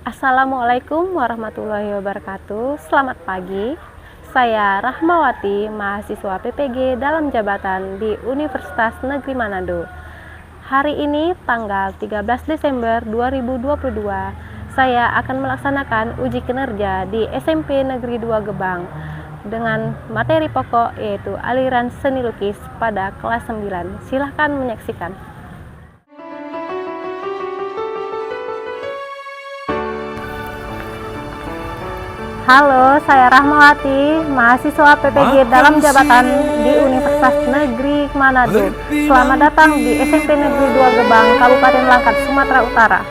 Assalamualaikum warahmatullahi wabarakatuh. Selamat pagi. Saya Rahmawati, mahasiswa PPG dalam jabatan di Universitas Negeri Manado. Hari ini tanggal 13 Desember 2022, saya akan melaksanakan uji kinerja di SMP Negeri 2 Gebang dengan materi pokok yaitu aliran seni lukis pada kelas 9. Silahkan menyaksikan. Halo, saya Rahmawati, mahasiswa PPG dalam jabatan di Universitas Negeri Manado. Selamat datang di SMP Negeri 2 Gebang, Kabupaten Langkat, Sumatera Utara.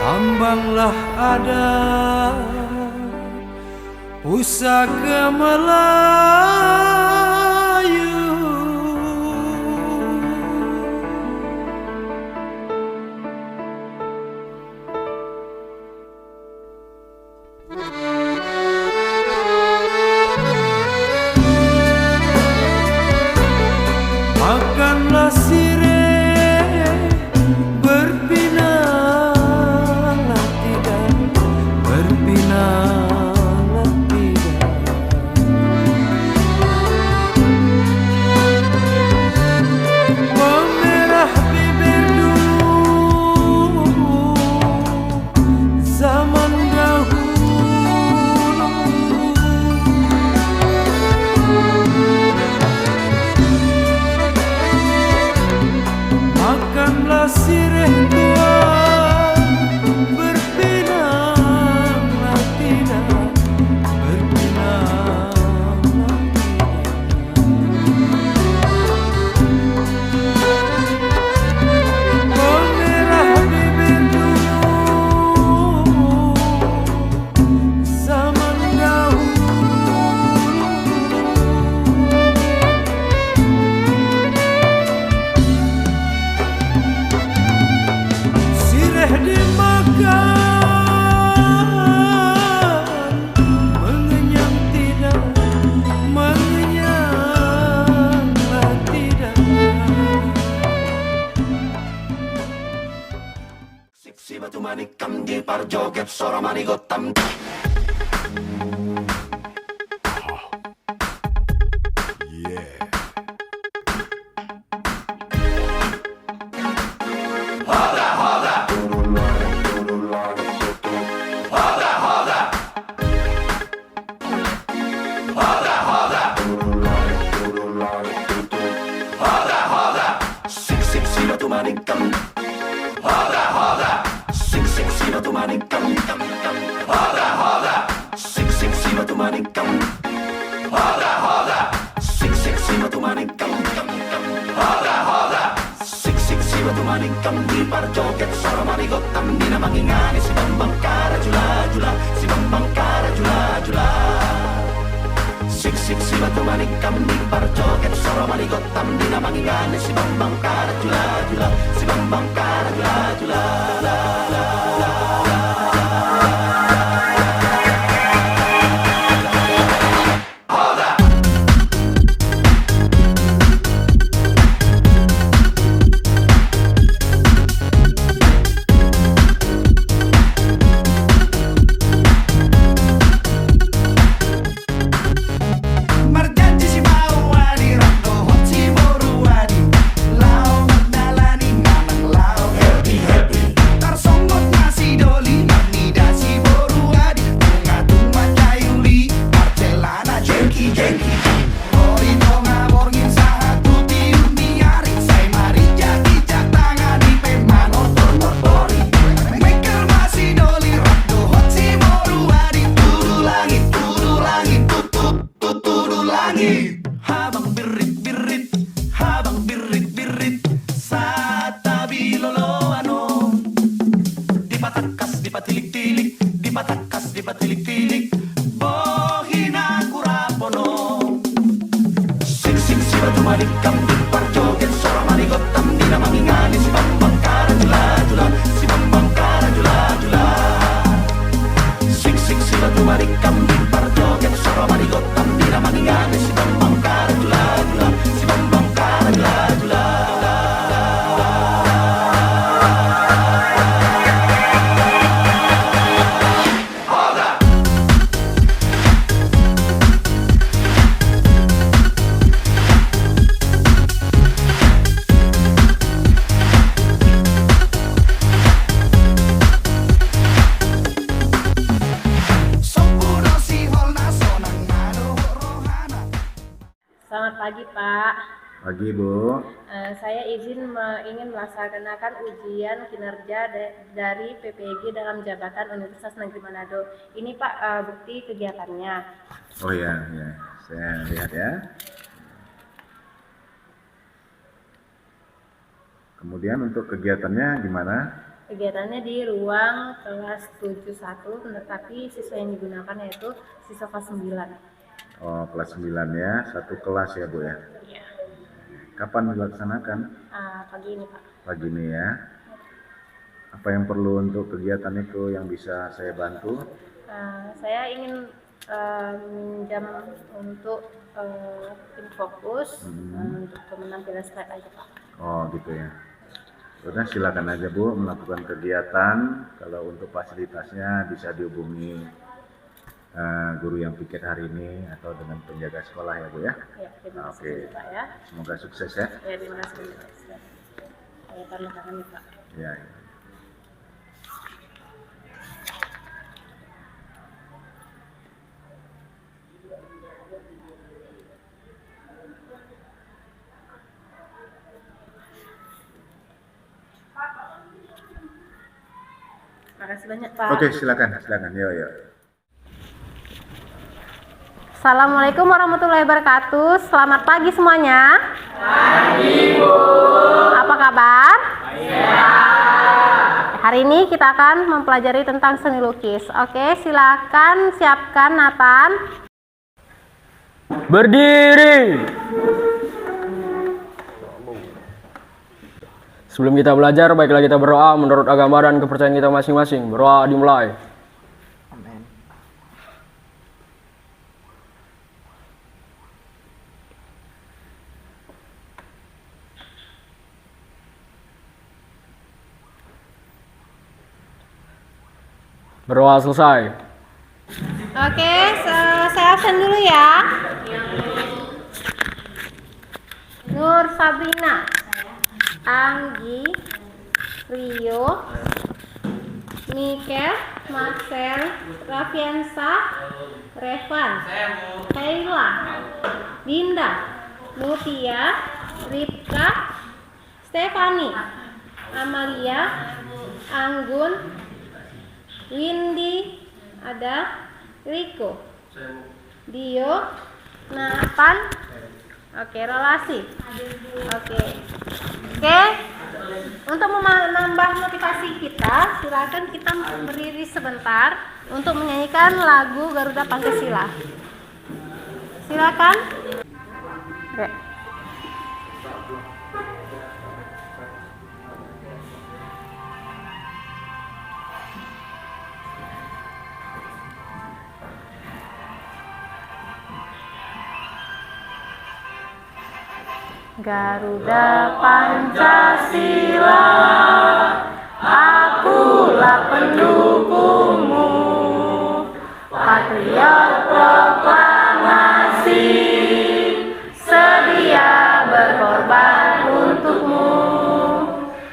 Lambanglah ada pusaka Melayu, makanlah sirih berpinanglah tidak, berpinanglah tidak. Pemerah bibir dulu zaman dahulu, makanlah sirih tua berpinanglah tidak, berpinanglah tidak. Pemerah bibir dulu zaman dahulu, sirih dimakan, mengenyang tidak, mengenyanglah tidak. Siksi batu manikam di parjoget soro manigotam. Siksi batu manikam. Siksi batu manikam. Siksi batu manikam. Siksi batu manikam. Siksi batu manikam di parjoget soro manigotam. Dina mangingani si Bambang Karajula jula, si Bambang Karajula jula. Siksi batu manikam di parjoget soro manigotam. Dina mangingani si Bambang Karajula jula, si Bambang Karajula jula. Marjanji si bawadi rando hot si boruadi lao magdalani manang lao happy happy tarsongot nasi doli magnida si boruadi bunga tuma jayuli marcelana jengki jengki ori tonga borgin sahatu tiun miari say mari jadi jatanga di pemanor tormotori mekel nasi doli rando hot si boruadi tudu langit tudu langit habang birit satabi loloano di patakas di patilik-tilik di patakas di patilik-tilik bohina kurapono sing batu manikam di parjoget soro manigotam dina mangingani si Bambang Karajula jula, si Bambang Karajula jula. Sing batu manikam di parjoget soro manigotam dina mangingani si Bambang Karajula jula, si Bambang Karajula jula. pagi, Pak. Pagi, Bu. Saya ingin melaksanakan ujian kinerja dari PPG dalam jabatan Universitas Negeri Manado. Ini, Pak, bukti kegiatannya. Oh ya, saya lihat ya. Kemudian untuk kegiatannya gimana? Kegiatannya di ruang kelas 71, tetapi siswa yang digunakan yaitu siswa kelas 9. Oh, kelas 9 ya, satu kelas ya, Bu ya. Iya. Kapan dilaksanakan? Pagi ini, Pak. Pagi ini ya. Apa yang perlu untuk kegiatan itu yang bisa saya bantu? Saya ingin minjam untuk tim fokus untuk penampilan slide aja, Pak. Oh, gitu ya. Udah, silakan aja, Bu, melakukan kegiatan. Kalau untuk fasilitasnya bisa dihubungi guru yang piket hari ini atau dengan penjaga sekolah ya, Bu ya. Ya, terima kasih, Oke. Pak ya. Semoga sukses ya. Ya, terima kasih. Saya tanda tangan nih, Pak. Ya. Terima kasih banyak, Pak. Oke, silakan. Yo. Assalamualaikum warahmatullahi wabarakatuh. Selamat pagi semuanya. Pagi, Bu. Apa kabar? Hari ini kita akan mempelajari tentang seni lukis. Oke, silakan siapkan Nathan. Berdiri. Sebelum kita belajar, baiklah kita berdoa menurut agama dan kepercayaan kita masing-masing. Berdoa dimulai. Berdoa selesai. Oke, saya absen dulu ya. Nur Sabrina, Anggi, Rio, Mikel, Marcel, Rafiansa, Revan, Kayla, Dinda, Mutia, Ripka, Stefani, Amalia, Anggun, Windy, ada Riko, Dio, Nathan. Oke, relasi. Oke. Untuk menambah motivasi kita, silakan kita berdiri sebentar untuk menyanyikan lagu Garuda Pancasila. Silakan. Oke. Garuda Pancasila, akulah pendukungmu, patriot proklamasi, sedia berkorban untukmu.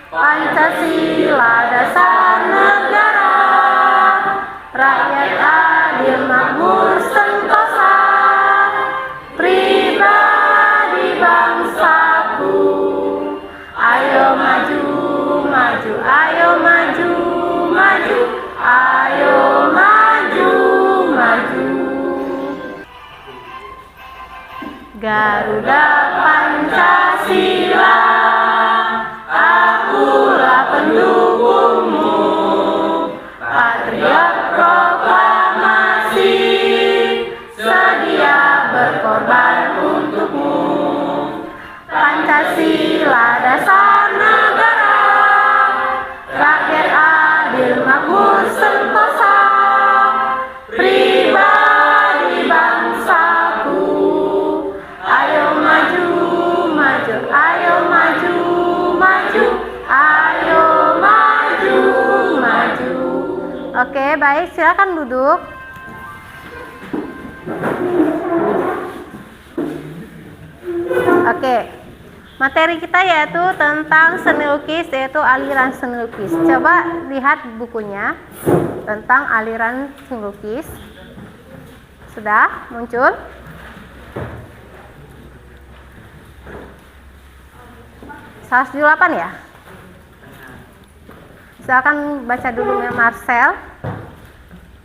Pancasila dasar negara, rakyat adil makmur sentosa, pribadi bangsaku. Ayo maju, maju, ayo maju, maju, ayo maju, maju. Garuda Pancasila, akulah pendukungmu, patriot proklamasi, sedia berkorban untukmu. Pancasila dasar negara, rakyat adil makmur sentosa, pribadi bangsaku. Ayo maju, maju, ayo maju, maju, ayo maju, maju. Oke, baik, silakan duduk. Oke, materi kita yaitu tentang seni lukis, yaitu aliran seni lukis. Coba lihat bukunya tentang aliran seni lukis. Sudah muncul? 178 ya. Silakan baca dulu Marcel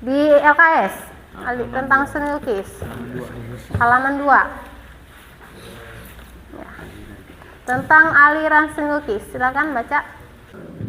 di LKS tentang seni lukis halaman 2 ya. Tentang aliran seni lukis, silakan baca.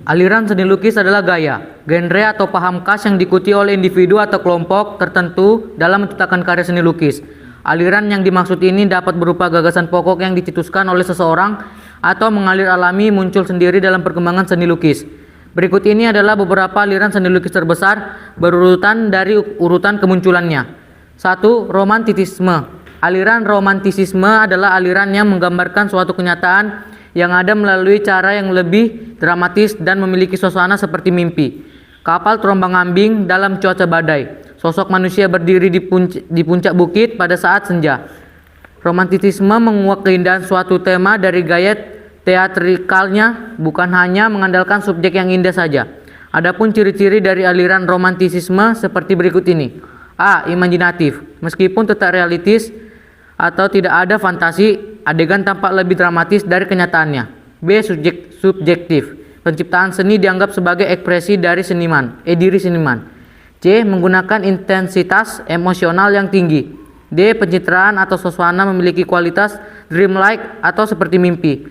Aliran seni lukis adalah gaya, genre atau paham khas yang diikuti oleh individu atau kelompok tertentu dalam menciptakan karya seni lukis. Aliran yang dimaksud ini dapat berupa gagasan pokok yang dicetuskan oleh seseorang atau mengalir alami muncul sendiri dalam perkembangan seni lukis. Berikut ini adalah beberapa aliran seni lukis terbesar berurutan dari urutan kemunculannya. 1. Romantisisme. Aliran romantisisme adalah aliran yang menggambarkan suatu kenyataan yang ada melalui cara yang lebih dramatis dan memiliki suasana seperti mimpi. Kapal terombang-ambing dalam cuaca badai. Sosok manusia berdiri di puncak bukit pada saat senja. Romantisisme menguak keindahan suatu tema dari gaya teatrikalnya, bukan hanya mengandalkan subjek yang indah saja. Adapun ciri-ciri dari aliran romantisisme seperti berikut ini. A. Imajinatif. Meskipun tetap realistis atau tidak ada fantasi, adegan tampak lebih dramatis dari kenyataannya. B. Subjektif. Penciptaan seni dianggap sebagai ekspresi dari diri seniman. C. Menggunakan intensitas emosional yang tinggi. D. Pencitraan atau suasana memiliki kualitas dreamlike atau seperti mimpi.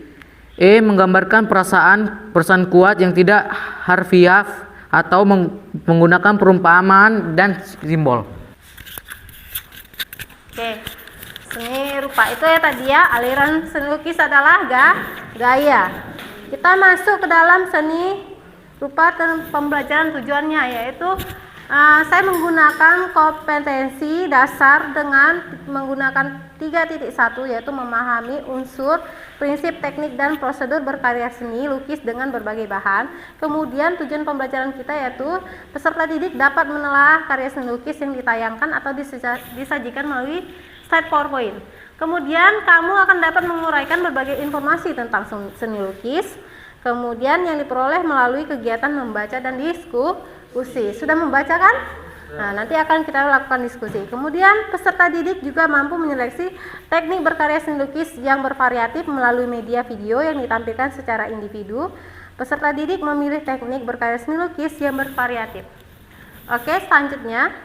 E. Menggambarkan perasaan kuat yang tidak harfiah atau menggunakan perumpamaan dan simbol. Oke, seni rupa itu ya tadi ya, aliran seni lukis adalah gaya. Kita masuk ke dalam seni rupa dan pembelajaran tujuannya, yaitu saya menggunakan kompetensi dasar dengan menggunakan 3.1, yaitu memahami unsur, prinsip, teknik, dan prosedur berkarya seni lukis dengan berbagai bahan. Kemudian tujuan pembelajaran kita yaitu peserta didik dapat menelaah karya seni lukis yang ditayangkan atau disajikan melalui slide PowerPoint. Kemudian kamu akan dapat menguraikan berbagai informasi tentang seni lukis, kemudian yang diperoleh melalui kegiatan membaca dan diskusi. Sudah membaca kan? Nah, nanti akan kita lakukan diskusi. Kemudian peserta didik juga mampu menyeleksi teknik berkarya seni lukis yang bervariatif melalui media video yang ditampilkan secara individu. Peserta didik memilih teknik berkarya seni lukis yang bervariatif. Oke, selanjutnya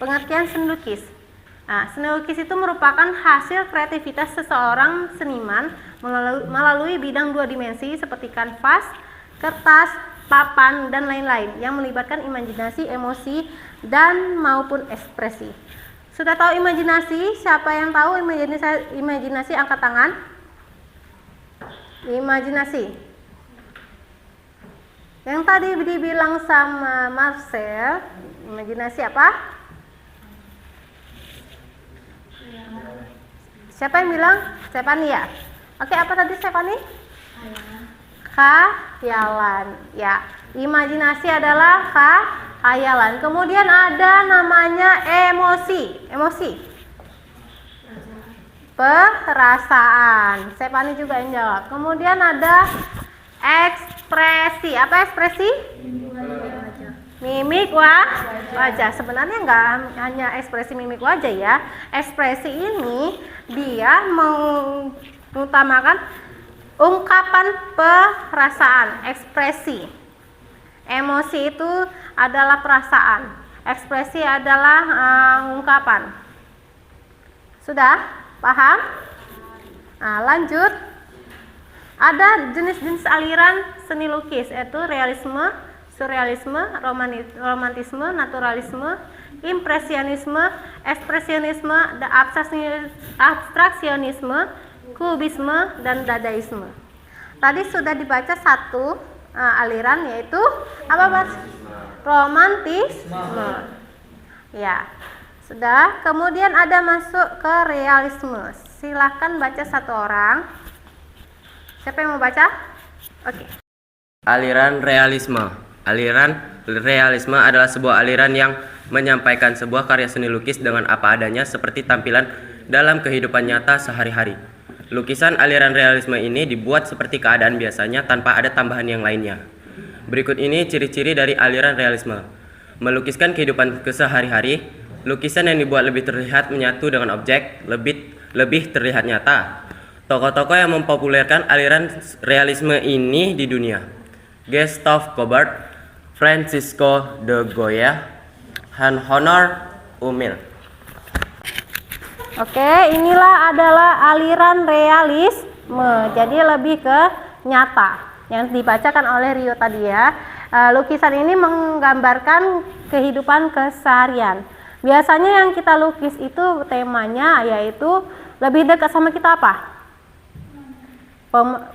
pengertian seni lukis. Nah, seni lukis itu merupakan hasil kreativitas seseorang seniman melalui bidang 2 dimensi seperti kanvas, kertas, papan, dan lain-lain yang melibatkan imajinasi, emosi, dan maupun ekspresi. Sudah tahu imajinasi? Siapa yang tahu imajinasi angkat tangan? Imajinasi. Yang tadi dibilang sama Marcel, imajinasi apa? Siapa yang bilang? Stephanie ya? Oke, apa tadi Stephanie? Khayalan. Ya, imajinasi adalah khayalan. Kemudian ada namanya emosi. Perasaan. Stephanie juga yang jawab. Kemudian ada ekspresi. Apa ekspresi? Mimik wajah. Sebenarnya nggak hanya ekspresi mimik wajah ya. Ekspresi ini dia mengutamakan ungkapan perasaan, ekspresi. Emosi itu adalah perasaan, ekspresi adalah ungkapan. Sudah paham? Nah, lanjut. Ada jenis-jenis aliran seni lukis, yaitu realisme, surrealisme, romantisme, naturalisme, impresionisme, ekspresionisme, abstraksionisme, kubisme, dan dadaisme. Tadi sudah dibaca satu aliran, yaitu apa Mas? Romantisme. Ya, sudah. Kemudian ada masuk ke realisme. Silahkan baca satu orang. Siapa yang mau baca? Oke. Aliran realisme. Aliran realisme adalah sebuah aliran yang menyampaikan sebuah karya seni lukis dengan apa adanya seperti tampilan dalam kehidupan nyata sehari-hari. Lukisan aliran realisme ini dibuat seperti keadaan biasanya tanpa ada tambahan yang lainnya. Berikut ini ciri-ciri dari aliran realisme. Melukiskan kehidupan kesehari-hari. Lukisan yang dibuat lebih terlihat menyatu dengan objek, lebih terlihat nyata. Tokoh-tokoh yang mempopulerkan aliran realisme ini di dunia: Gustave Courbet, Francisco de Goya, Honor Umil. Oke, inilah adalah aliran realisme. Jadi lebih ke nyata yang dibacakan oleh Rio tadi ya. Lukisan ini menggambarkan kehidupan keseharian. Biasanya yang kita lukis itu temanya yaitu lebih dekat sama kita apa?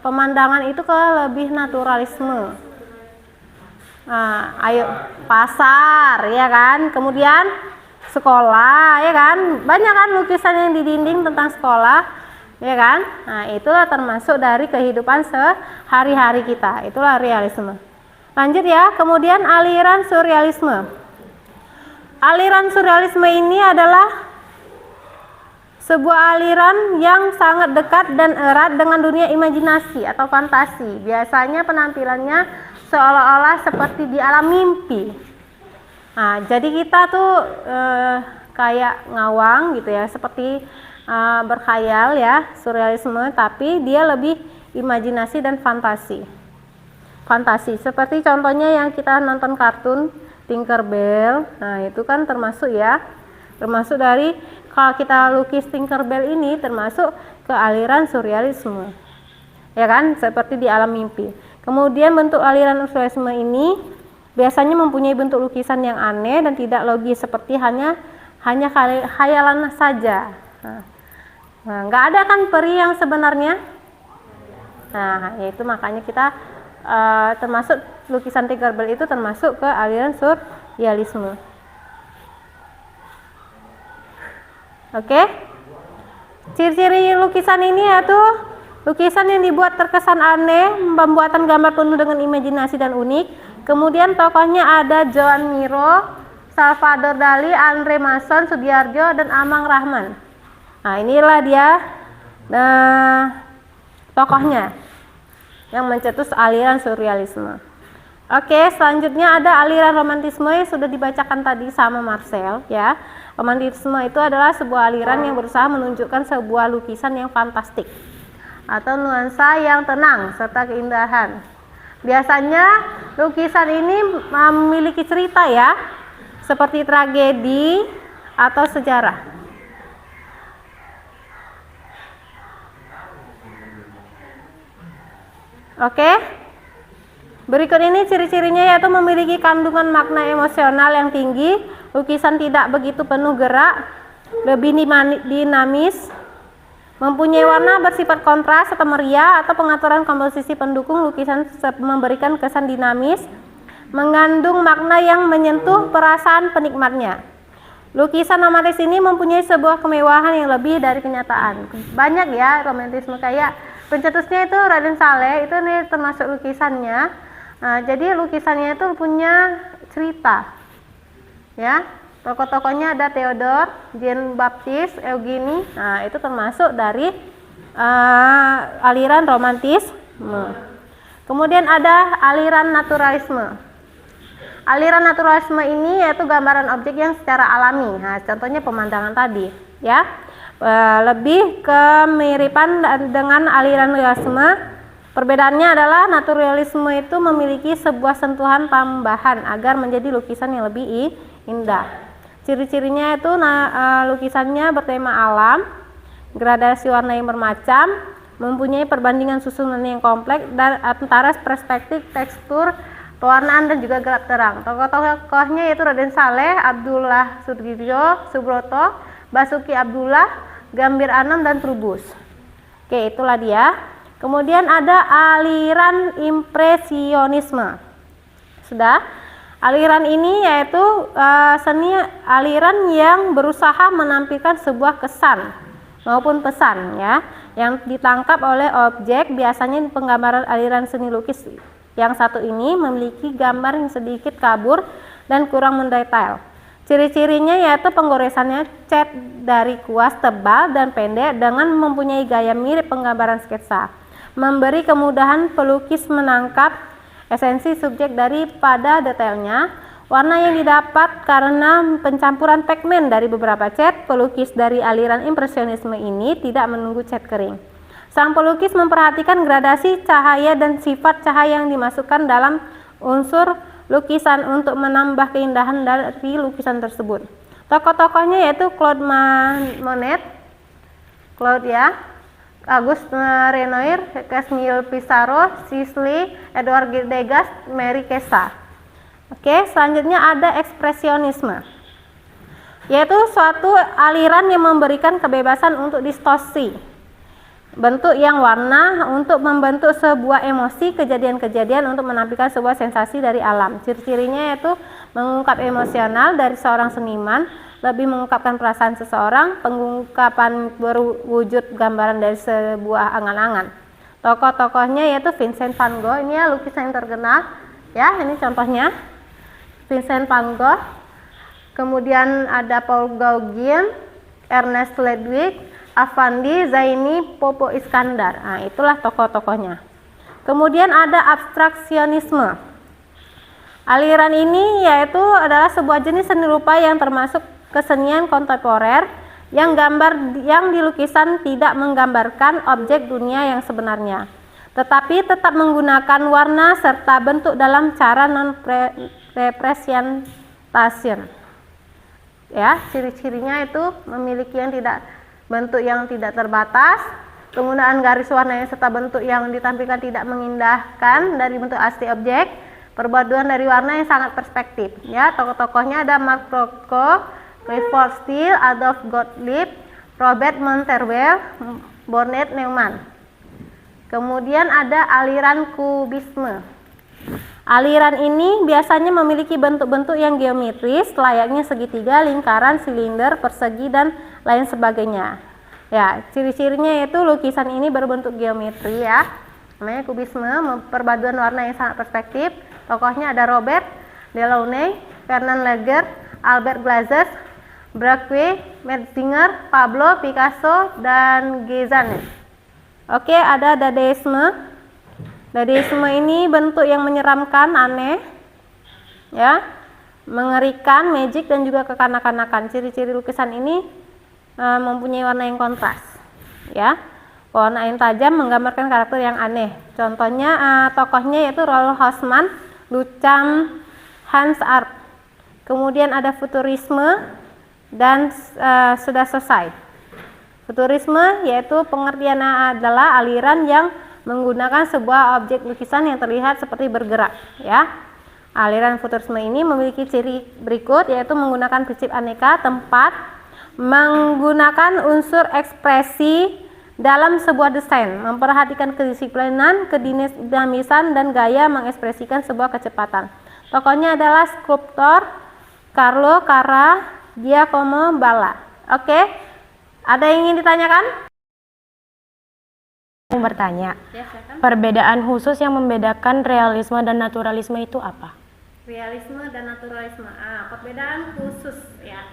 Pemandangan itu ke lebih naturalisme. Ayo pasar ya kan, kemudian sekolah ya kan, banyak kan lukisan yang di dinding tentang sekolah ya kan. Nah itulah termasuk dari kehidupan sehari-hari kita, itulah realisme. Lanjut ya, kemudian aliran surrealisme. Aliran surrealisme ini adalah sebuah aliran yang sangat dekat dan erat dengan dunia imajinasi atau fantasi. Biasanya penampilannya seolah-olah seperti di alam mimpi. Nah, jadi kita tuh kayak ngawang gitu ya, seperti berkhayal ya, surrealisme, tapi dia lebih imajinasi dan fantasi. Fantasi, seperti contohnya yang kita nonton kartun Tinkerbell. Nah, itu kan termasuk ya, termasuk dari kalau kita lukis Tinkerbell ini termasuk ke aliran surrealisme. Ya kan, seperti di alam mimpi. Kemudian bentuk aliran surrealisme ini biasanya mempunyai bentuk lukisan yang aneh dan tidak logis, seperti hanya khayalan saja. Nah, nggak ada kan peri yang sebenarnya. Nah, yaitu makanya kita termasuk lukisan Tinkerbell itu termasuk ke aliran surrealisme. Oke. Ciri-ciri lukisan ini yaitu lukisan yang dibuat terkesan aneh, pembuatan gambar penuh dengan imajinasi dan unik. Kemudian tokohnya ada Joan Miro, Salvador Dali, Andre Masson, Sudiarjo, dan Amang Rahman. Nah inilah dia tokohnya yang mencetus aliran surrealisme. Oke, selanjutnya ada aliran romantisme yang sudah dibacakan tadi sama Marcel ya. Romantisme itu adalah sebuah aliran yang berusaha menunjukkan sebuah lukisan yang fantastik atau nuansa yang tenang serta keindahan. Biasanya lukisan ini memiliki cerita ya, seperti tragedi atau sejarah. Oke. Berikut ini ciri-cirinya yaitu memiliki kandungan makna emosional yang tinggi, lukisan tidak begitu penuh gerak, lebih dinamis, mempunyai warna bersifat kontras atau meriah, atau pengaturan komposisi pendukung lukisan memberikan kesan dinamis, mengandung makna yang menyentuh perasaan penikmatnya. Lukisan romantis ini mempunyai sebuah kemewahan yang lebih dari kenyataan. Banyak ya romantisme, kayak pencetusnya itu Raden Saleh, itu nih termasuk lukisannya. Nah, jadi lukisannya itu punya cerita ya. Tokoh-tokohnya ada Theodore, Jean Baptiste, Eugenie. Nah, itu termasuk dari aliran romantisme. Kemudian ada aliran naturalisme. Aliran naturalisme ini yaitu gambaran objek yang secara alami. Nah, contohnya pemandangan tadi, ya. Lebih kemiripan dengan aliran realisme. Perbedaannya adalah naturalisme itu memiliki sebuah sentuhan tambahan agar menjadi lukisan yang lebih indah. Ciri-cirinya itu lukisannya bertema alam, gradasi warna yang bermacam, mempunyai perbandingan susunan yang kompleks dan antara perspektif, tekstur, pewarnaan dan juga gelap terang. Tokoh-tokohnya yaitu Raden Saleh, Abdullah Sudirjo, Subroto, Basuki Abdullah, Gambir Anam dan Trubus. Oke, itulah dia. Kemudian ada aliran impresionisme. Sudah. Aliran ini yaitu seni aliran yang berusaha menampilkan sebuah kesan maupun pesan ya, yang ditangkap oleh objek. Biasanya penggambaran aliran seni lukis yang satu ini memiliki gambar yang sedikit kabur dan kurang mendetail. Ciri-cirinya yaitu penggoresannya cat dari kuas tebal dan pendek dengan mempunyai gaya mirip penggambaran sketsa, memberi kemudahan pelukis menangkap esensi subjek daripada detailnya. Warna yang didapat karena pencampuran pigmen dari beberapa cat. Pelukis dari aliran impresionisme ini tidak menunggu cat kering. Sang pelukis memperhatikan gradasi cahaya dan sifat cahaya yang dimasukkan dalam unsur lukisan untuk menambah keindahan dari lukisan tersebut. Tokoh-tokohnya yaitu Claude Monet, Claude ya, Auguste Renoir, Camille Pissarro, Sisley, Edward Degas, Mary Cassatt. Oke, selanjutnya ada ekspresionisme, yaitu suatu aliran yang memberikan kebebasan untuk distorsi bentuk yang warna untuk membentuk sebuah emosi, kejadian-kejadian untuk menampilkan sebuah sensasi dari alam. Ciri-cirinya yaitu mengungkap emosional dari seorang seniman, lebih mengungkapkan perasaan seseorang, pengungkapan berwujud gambaran dari sebuah angan-angan. Tokoh-tokohnya yaitu Vincent van Gogh, ini ya lukisan yang terkenal ya, ini contohnya Vincent van Gogh. Kemudian ada Paul Gauguin, Ernest Ludwig, Affandi, Zaini, Popo Iskandar. Nah, itulah tokoh-tokohnya. Kemudian ada abstraksionisme. Aliran ini yaitu adalah sebuah jenis seni rupa yang termasuk kesenian kontemporer yang gambar yang di lukisan tidak menggambarkan objek dunia yang sebenarnya, tetapi tetap menggunakan warna serta bentuk dalam cara non-representation. Ya, ciri-cirinya itu memiliki bentuk yang tidak terbatas, penggunaan garis warna yang serta bentuk yang ditampilkan tidak mengindahkan dari bentuk asli objek, perpaduan dari warna yang sangat perspektif. Ya, tokoh-tokohnya ada Marc Rothko, Clifford Steele, Adolf Gottlieb, Robert Monterwell, Bonnet Neumann. Kemudian ada aliran kubisme. Aliran ini biasanya memiliki bentuk-bentuk yang geometris, layaknya segitiga, lingkaran, silinder, persegi, dan lain sebagainya. Ya, ciri-cirinya yaitu lukisan ini berbentuk geometri ya. Namanya kubisme, perpaduan warna yang sangat perspektif. Tokohnya ada Robert Delaunay, Fernand Léger, Albert Glazes, Braque, Metzinger, Pablo Picasso, dan Cézanne. Oke, ada dadaisme. Dadaisme ini bentuk yang menyeramkan, aneh, ya, mengerikan, magic, dan juga kekanak-kanakan. Ciri-ciri lukisan ini mempunyai warna yang kontras, ya, warna yang tajam, menggambarkan karakter yang aneh. Contohnya tokohnya yaitu Rolf Hausmann, Duchamp, Hans Arp. Kemudian ada futurisme dan sudah selesai. Futurisme yaitu pengertiannya adalah aliran yang menggunakan sebuah objek lukisan yang terlihat seperti bergerak, ya. Aliran futurisme ini memiliki ciri berikut, yaitu menggunakan prinsip aneka tempat, menggunakan unsur ekspresi dalam sebuah desain, memperhatikan kedisiplinan, kedinamisan, dan gaya mengekspresikan sebuah kecepatan. Tokohnya adalah skulptor Carlo Giacomo Balla. Oke, ada yang ingin ditanyakan? Mau bertanya, perbedaan khusus yang membedakan realisme dan naturalisme itu apa? Realisme dan naturalisme. Perbedaan khusus ya.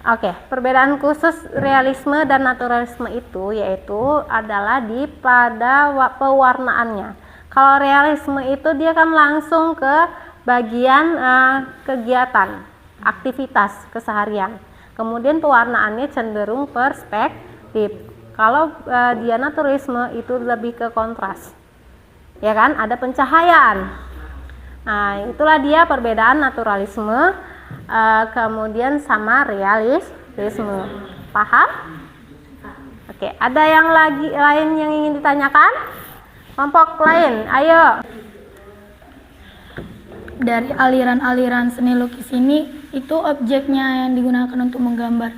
Oke, perbedaan khusus realisme dan naturalisme itu yaitu adalah pada pewarnaannya. Kalau realisme itu dia kan langsung ke bagian kegiatan, aktivitas keseharian. Kemudian pewarnaannya cenderung perspektif. Kalau dia naturalisme itu lebih ke kontras, ya kan? Ada pencahayaan. Nah, itulah dia perbedaan naturalisme kemudian sama realisme. Paham? Oke, ada yang lain yang ingin ditanyakan? Kelompok lain, ayo. Dari aliran-aliran seni lukis ini, itu objeknya yang digunakan untuk menggambar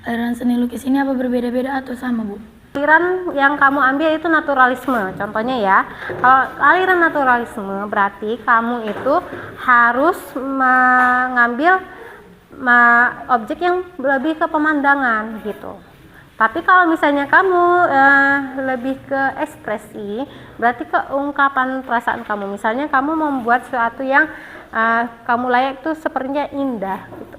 aliran seni lukis ini apa berbeda-beda atau sama, Bu? Aliran yang kamu ambil itu naturalisme, contohnya ya. Kalau aliran naturalisme berarti kamu itu harus mengambil objek yang lebih ke pemandangan gitu. Tapi kalau misalnya kamu lebih ke ekspresi, berarti ke ungkapan perasaan kamu. Misalnya kamu membuat sesuatu yang kamu layak itu sepertinya indah gitu.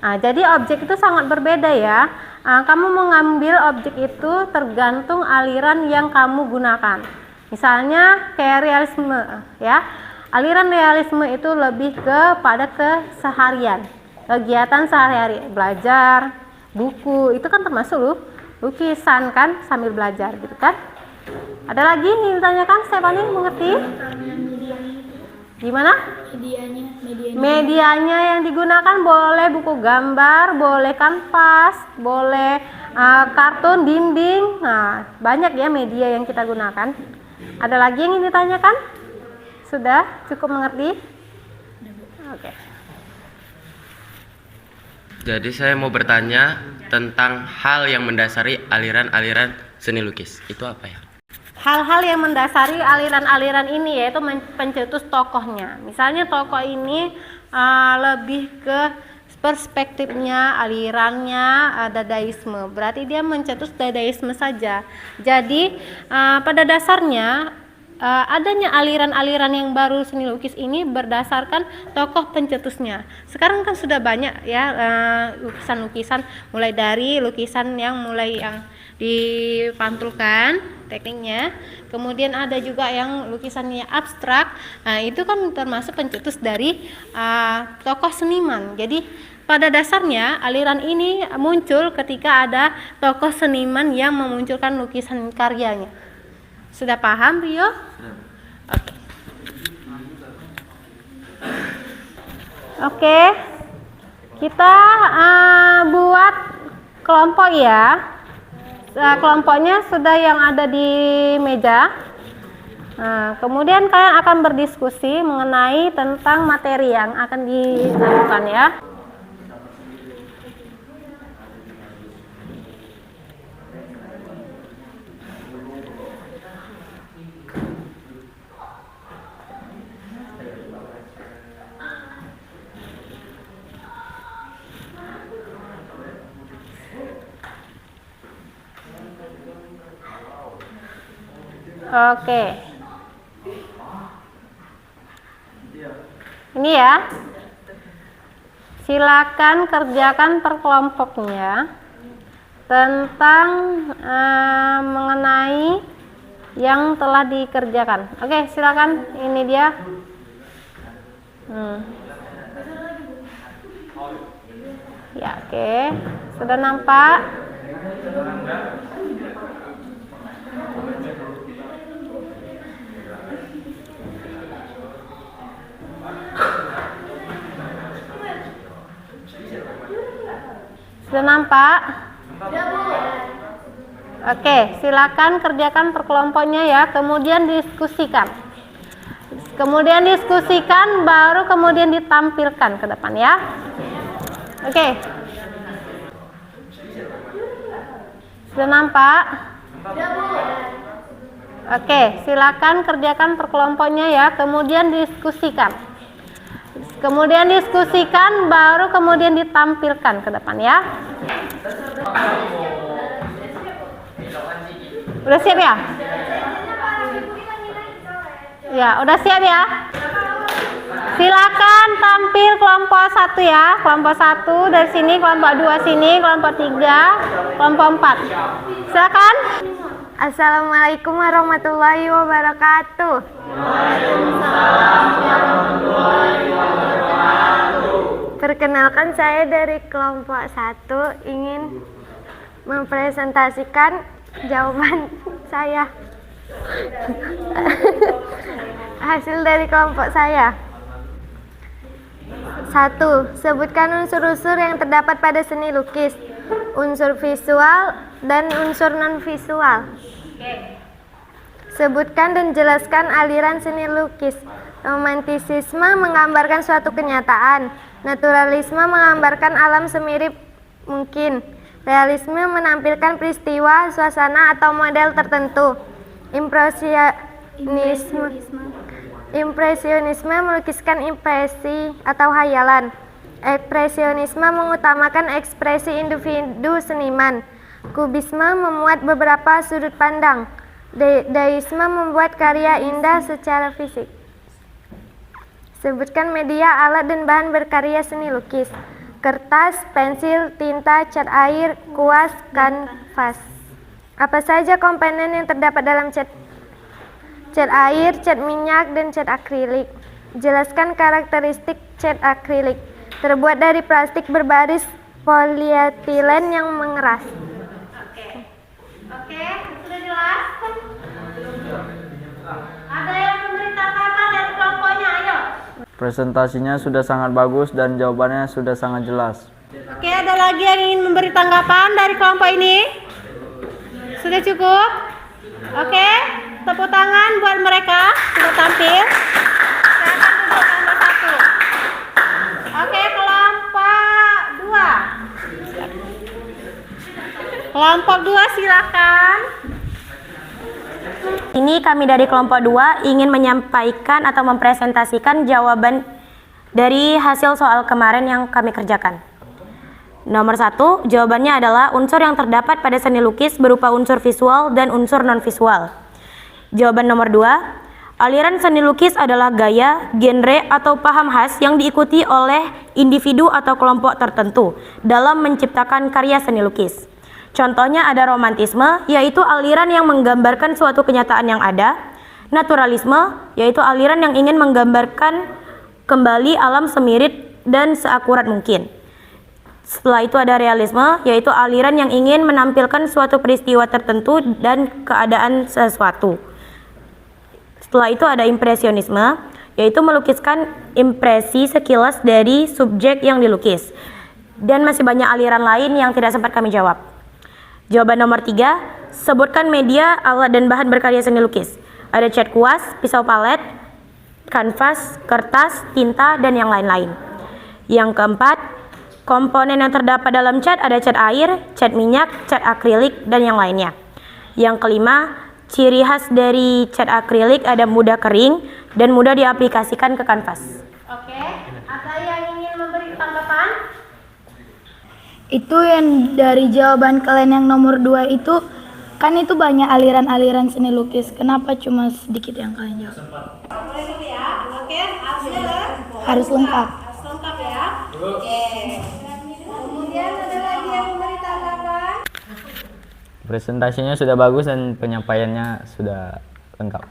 Nah, jadi objek itu sangat berbeda ya. Kamu mengambil objek itu tergantung aliran yang kamu gunakan. Misalnya kayak realisme ya. Aliran realisme itu lebih kepada keseharian, kegiatan sehari-hari, belajar, buku, itu kan termasuk lukisan kan, sambil belajar gitu kan. Ada lagi yang ditanyakan, siapa nih mengerti? Gimana? Medianya yang digunakan boleh buku gambar, boleh kanvas, boleh kartun, dinding. Nah, banyak ya media yang kita gunakan. Ada lagi yang ingin ditanyakan? Sudah cukup mengerti? Oke. Jadi saya mau bertanya tentang hal yang mendasari aliran-aliran seni lukis. Itu apa ya? Hal-hal yang mendasari aliran-aliran ini yaitu pencetus tokohnya. Misalnya tokoh ini lebih ke perspektifnya, alirannya dadaisme. Berarti dia mencetus dadaisme saja. Jadi pada dasarnya adanya aliran-aliran yang baru seni lukis ini berdasarkan tokoh pencetusnya. Sekarang kan sudah banyak ya lukisan-lukisan, mulai dari lukisan yang dipantulkan tekniknya, kemudian ada juga yang lukisannya abstrak. Nah, itu kan termasuk pencetus dari tokoh seniman. Jadi pada dasarnya aliran ini muncul ketika ada tokoh seniman yang memunculkan lukisan karyanya. Sudah paham, Rio? Oke. Kita buat kelompok ya. Kelompoknya sudah yang ada di meja. Nah, kemudian kalian akan berdiskusi mengenai tentang materi yang akan dilakukan ya. Oke. Ini ya. Silakan kerjakan per kelompoknya tentang mengenai yang telah dikerjakan. Oke, silakan. Ini dia. Ya, oke. Sudah nampak? Sudah nampak? Oke, silakan kerjakan per kelompoknya ya, kemudian diskusikan. Kemudian diskusikan, baru kemudian ditampilkan ke depan ya. Oke. Sudah nampak? Oke, silakan kerjakan per kelompoknya ya, kemudian diskusikan. Kemudian diskusikan, baru kemudian ditampilkan ke depan ya. Udah siap ya? Ya, udah siap ya? Silakan tampil kelompok 1 ya. Kelompok 1 dari sini, kelompok 2 sini, kelompok 3, kelompok 4. Silakan. Assalamualaikum warahmatullahi wabarakatuh. Waalaikumsalam warahmatullahi wabarakatuh. Perkenalkan, saya dari kelompok 1 ingin mempresentasikan jawaban saya. Hasil dari kelompok saya. 1. Sebutkan unsur-unsur yang terdapat pada seni lukis. Unsur visual dan unsur non-visual. Sebutkan dan jelaskan aliran seni lukis. Romantisisme menggambarkan suatu kenyataan. Naturalisme menggambarkan alam semirip mungkin. Realisme menampilkan peristiwa, suasana, atau model tertentu. Impresionisme melukiskan impresi atau hayalan. Ekspresionisme mengutamakan ekspresi individu seniman. Kubisme memuat beberapa sudut pandang. Dadaisme membuat karya indah secara fisik. Sebutkan media, alat, dan bahan berkarya seni lukis. Kertas, pensil, tinta, cat air, kuas, kanvas. Apa saja komponen yang terdapat dalam cat air, cat minyak, dan cat akrilik. Jelaskan karakteristik cat akrilik. Terbuat dari plastik berbaris Polietilen yang mengeras. Oke, sudah jelas? Ada yang memberi tanggapan dari kelompoknya, ayo. Presentasinya sudah sangat bagus dan jawabannya sudah sangat jelas. Oke, ada lagi yang ingin memberi tanggapan dari kelompok ini? Sudah cukup? Oke, tepuk tangan buat mereka sudah tampil. Silakan duduk nomor 1. Oke, kelompok 2. Kelompok 2 silakan. Ini kami dari kelompok 2 ingin menyampaikan atau mempresentasikan jawaban dari hasil soal kemarin yang kami kerjakan. Nomor 1, jawabannya adalah unsur yang terdapat pada seni lukis berupa unsur visual dan unsur non-visual. Jawaban nomor 2, aliran seni lukis adalah gaya, genre, atau paham khas yang diikuti oleh individu atau kelompok tertentu dalam menciptakan karya seni lukis. Contohnya ada romantisme, yaitu aliran yang menggambarkan suatu kenyataan yang ada. Naturalisme, yaitu aliran yang ingin menggambarkan kembali alam semirit dan seakurat mungkin. Setelah itu ada realisme, yaitu aliran yang ingin menampilkan suatu peristiwa tertentu dan keadaan sesuatu. Setelah itu ada impresionisme, yaitu melukiskan impresi sekilas dari subjek yang dilukis. Dan masih banyak aliran lain yang tidak sempat kami jawab. Jawaban nomor 3, sebutkan media, alat, dan bahan berkarya seni lukis. Ada cat kuas, pisau palet, kanvas, kertas, tinta, dan yang lain-lain. Yang keempat, komponen yang terdapat dalam cat ada cat air, cat minyak, cat akrilik, dan yang lainnya. Yang kelima, ciri khas dari cat akrilik ada mudah kering dan mudah diaplikasikan ke kanvas. Oke, ada yang ingin memberi tanggapan? Itu yang dari jawaban kalian yang nomor 2 itu, kan itu banyak aliran-aliran seni lukis. Kenapa cuma sedikit yang kalian jawab? Boleh dulu ya. Oke, hasilnya Harus lengkap. harus lengkap ya. Oke. Kemudian ada lagi yang memberi tanggapan? Presentasinya sudah bagus dan penyampaiannya sudah lengkap.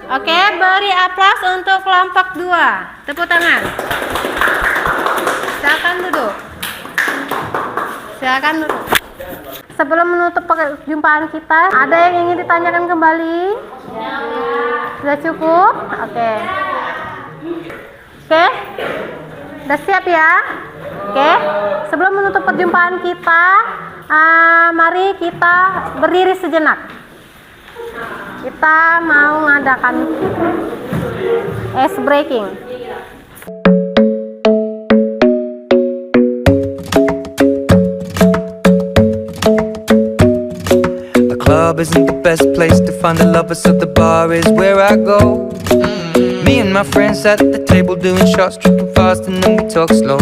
Oke, beri aplaus untuk kelompok 2. Tepuk tangan. Silakan duduk. Silakan duduk. Sebelum menutup perjumpaan kita, ada yang ingin ditanyakan kembali? Sudah cukup? Oke. Oke? Sudah siap ya? Oke. Sebelum menutup perjumpaan kita, mari kita berdiri sejenak. Kita mau mengadakan ice breaking. The club isn't the best place to find the lovers, so the bar is where I go. Me and my friends at the table doing shots, tripping fast, and then we talk slow.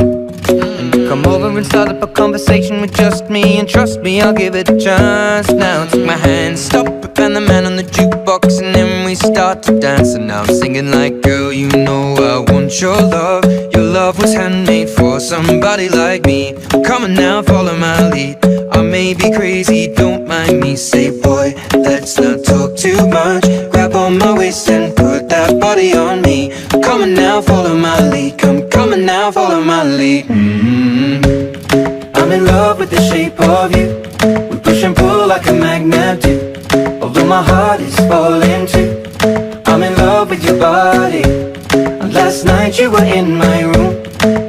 And you come over and start up a conversation with just me, and trust me, I'll give it a chance. Now take my hand, stop it, and the man on the jukebox, and then we start to dance. And now I'm singing like, girl, you know I want your love. Your love was handmade for somebody like me. Come on now, follow my lead. I may be crazy, don't mind me. Say, boy, let's not talk too much. Grab on my waist and put that body on me. Come on now, follow my lead. Come on now, follow my lead. I'm in love with the shape of you. We push and pull like a magnet do. Although my heart is falling too. I'm in love with your body. And last night you were in my room,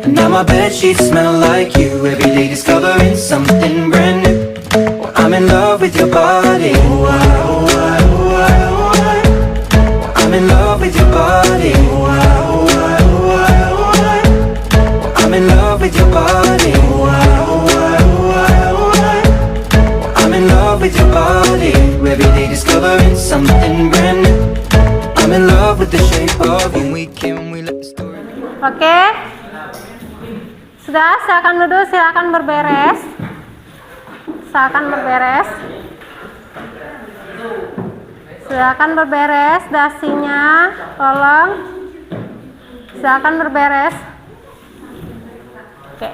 and now my bedsheets smell like you. Every day discovering something brand new. Well, I'm in love with your body. I'm in love with your body. I'm in love with your body. I'm in love with your body. Every day discovering something brand new. I'm in love with the shape of you. When we let the story. Oke. Sudah, silakan duduk, silakan berberes. Silakan berberes. Silakan berberes dasinya, tolong. Silakan berberes. Oke.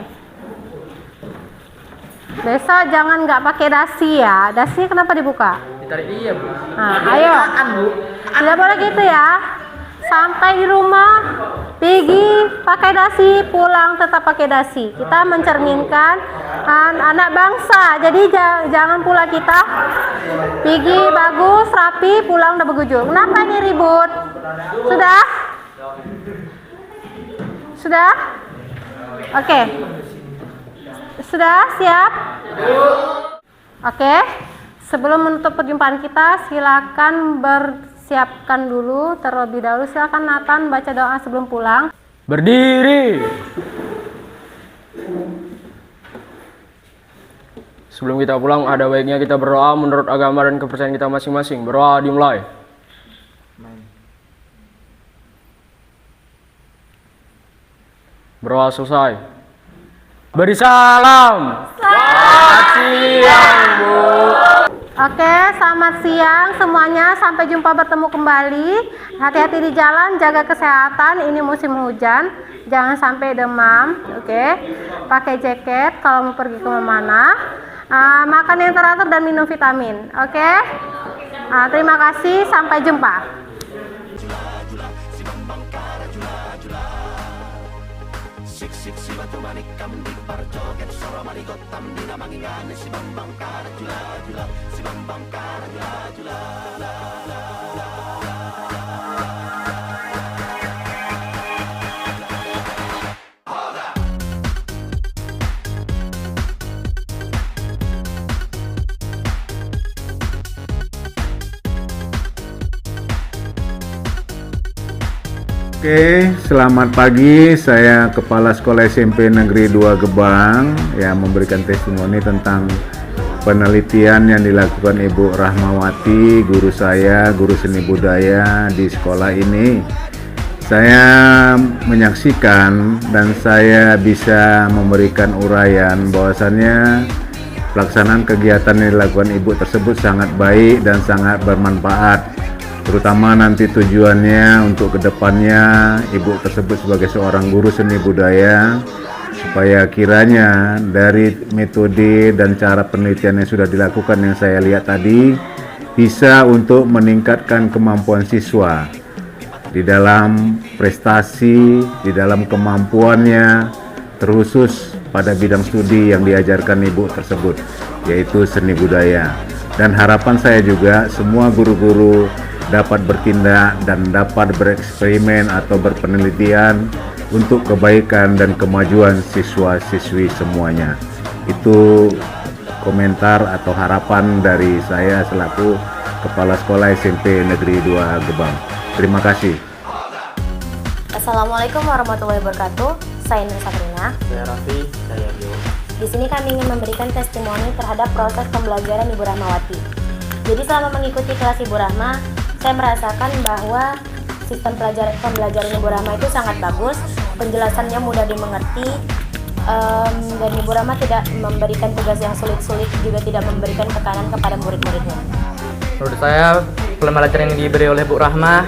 Besok jangan nggak pakai dasi ya. Dasi kenapa dibuka? Ditarik iya, Bu. Nah, ayo. Tidak boleh gitu ya. sampai di rumah pergi pakai dasi, pulang tetap pakai dasi. Kita mencerminkan anak bangsa. Jadi jangan pula kita pergi bagus, rapi, pulang udah begujur. Kenapa ini ribut? Sudah? Sudah? Oke. Sudah siap? Oke. Sebelum menutup perjumpaan kita, silakan bersiapkan dulu terlebih dahulu. Silakan Nathan baca doa sebelum pulang. Berdiri. Sebelum kita pulang, ada baiknya kita berdoa menurut agama dan kepercayaan kita masing-masing. Berdoa dimulai. Berdoa selesai. Beri salam. Selamat siang, Bu. Oke, selamat siang semuanya. Sampai jumpa bertemu kembali. Hati-hati di jalan, jaga kesehatan. Ini musim hujan. Jangan sampai demam. Oke, pakai jaket kalau mau pergi kemana-mana. Makan yang teratur dan minum vitamin. Oke, terima kasih. Sampai jumpa. Siksik si batu manikam di parjoget soro manigotam dina mangingane si bambang kara jula jula si bambang kara jula jula la la la. Oke, selamat pagi. Saya Kepala Sekolah SMP Negeri 2 Gebang yang memberikan testimoni tentang penelitian yang dilakukan Ibu Rahmawati, guru saya, guru seni budaya di sekolah ini. Saya menyaksikan dan saya bisa memberikan uraian bahwasannya pelaksanaan kegiatan yang dilakukan Ibu tersebut sangat baik dan sangat bermanfaat. Terutama nanti tujuannya untuk kedepannya Ibu tersebut sebagai seorang guru seni budaya, supaya kiranya dari metode dan cara penelitian yang sudah dilakukan yang saya lihat tadi bisa untuk meningkatkan kemampuan siswa di dalam prestasi, di dalam kemampuannya, terkhusus pada bidang studi yang diajarkan Ibu tersebut, yaitu seni budaya. Dan harapan saya juga semua guru-guru dapat bertindak dan dapat bereksperimen atau berpenelitian untuk kebaikan dan kemajuan siswa-siswi semuanya. Itu komentar atau harapan dari saya selaku Kepala Sekolah SMP Negeri 2 Gebang. Terima kasih. Assalamualaikum warahmatullahi wabarakatuh. Saya Nur Sabrina. Saya Raffi, saya Dio. Di sini kami ingin memberikan testimoni terhadap proses pembelajaran Ibu Rahmawati. Jadi selama mengikuti kelas Ibu Rahma, saya merasakan bahwa sistem pembelajaran Ibu Rahma itu sangat bagus, penjelasannya mudah dimengerti, dan Ibu Rahma tidak memberikan tugas yang sulit-sulit, juga tidak memberikan tekanan kepada murid-muridnya. Menurut saya, pembelajaran yang diberi oleh Bu Rahma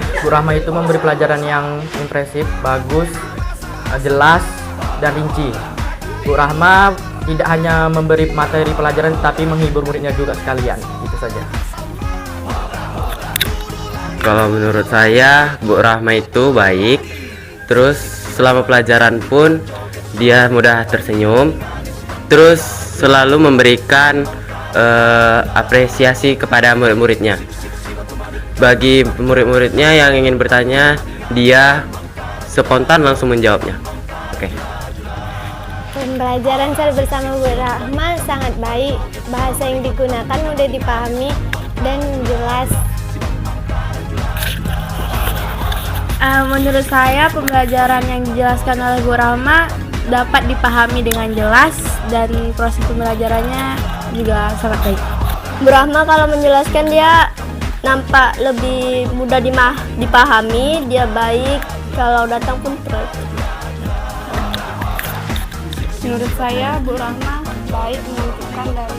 itu memberi pelajaran yang impresif, bagus, jelas, dan rinci. Bu Rahma tidak hanya memberi materi pelajaran, tapi menghibur muridnya juga sekalian. Itu saja. Kalau menurut saya, Bu Rahma itu baik. Terus selama pelajaran pun dia mudah tersenyum. Terus selalu memberikan apresiasi kepada murid-muridnya. Bagi murid-muridnya yang ingin bertanya, dia spontan langsung menjawabnya. Oke. Pembelajaran saya bersama Bu Rahma sangat baik. Bahasa yang digunakan mudah dipahami dan jelas. Menurut saya pembelajaran yang dijelaskan oleh Bu Rahma dapat dipahami dengan jelas dan proses pembelajarannya juga sangat baik. Bu Rahma kalau menjelaskan dia nampak lebih mudah dipahami, dia baik, kalau datang pun terus. Menurut saya Bu Rahma baik menunjukkan dari